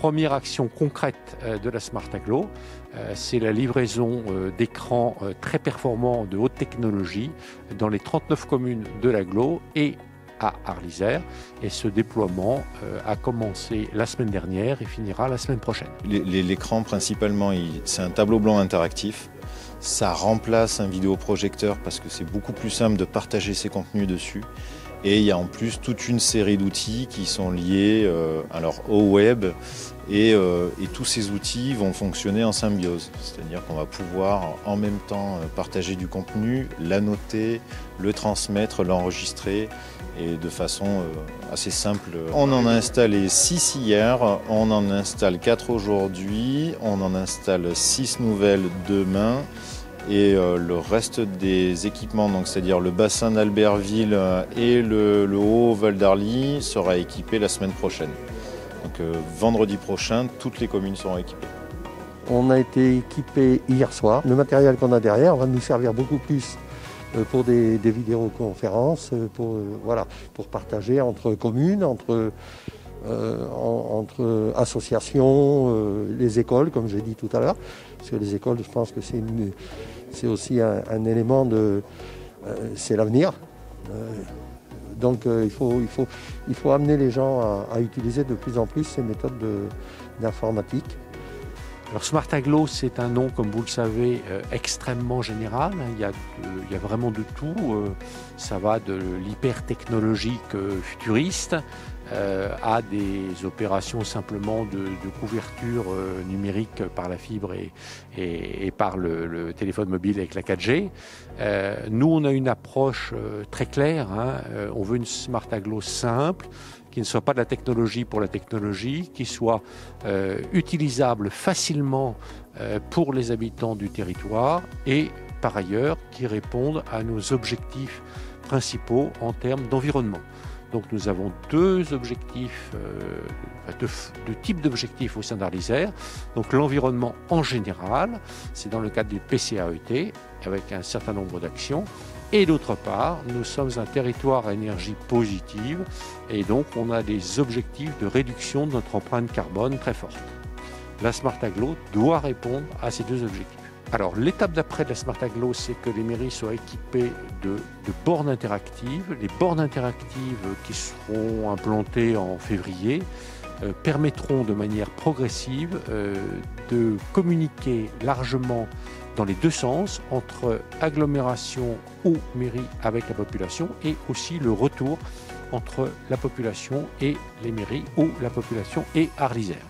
première action concrète de la Smart Agglo, c'est la livraison d'écrans très performants de haute technologie dans les 39 communes de l'Agglo et à Arlysère. Et ce déploiement a commencé la semaine dernière et finira la semaine prochaine. L'écran, principalement, c'est un tableau blanc interactif. Ça remplace un vidéoprojecteur parce que c'est beaucoup plus simple de partager ses contenus dessus. Et il y a en plus toute une série d'outils qui sont liés au web et tous ces outils vont fonctionner en symbiose. C'est-à-dire qu'on va pouvoir en même temps partager du contenu, l'annoter, le transmettre, l'enregistrer et de façon assez simple. On en a installé 6 hier, on en installe 4 aujourd'hui, on en installe 6 nouvelles demain. Et le reste des équipements, donc c'est-à-dire le bassin d'Albertville et le haut Val d'Arly, sera équipé la semaine prochaine. Donc vendredi prochain, toutes les communes seront équipées. On a été équipé hier soir. Le matériel qu'on a derrière va nous servir beaucoup plus pour des vidéoconférences, pour partager entre communes, entre associations, les écoles, comme j'ai dit tout à l'heure. Parce que les écoles, je pense que c'est aussi un élément c'est l'avenir. Donc il faut amener les gens à utiliser de plus en plus ces méthodes d'informatique. Alors Smart Agglo, c'est un nom, comme vous le savez, extrêmement général. Il y a vraiment de tout. Ça va de l'hyper-technologique futuriste à des opérations simplement de couverture numérique par la fibre et par le téléphone mobile avec la 4G. Nous, on a une approche très claire. On veut une Smart Agglo simple, qui ne soit pas de la technologie pour la technologie, qui soit utilisable facilement pour les habitants du territoire et par ailleurs qui réponde à nos objectifs principaux en termes d'environnement. Donc nous avons deux objectifs, deux types d'objectifs au sein d'Arlysère. Donc l'environnement en général, c'est dans le cadre du PCAET avec un certain nombre d'actions. Et d'autre part, nous sommes un territoire à énergie positive et donc on a des objectifs de réduction de notre empreinte carbone très forte. La Smart Agglo doit répondre à ces deux objectifs. Alors l'étape d'après de la Smart Agglo, c'est que les mairies soient équipées de bornes interactives. Les bornes interactives qui seront implantées en février permettront de manière progressive de communiquer largement dans les deux sens, entre agglomération ou mairie avec la population, et aussi le retour entre la population et les mairies ou la population et Arlysère.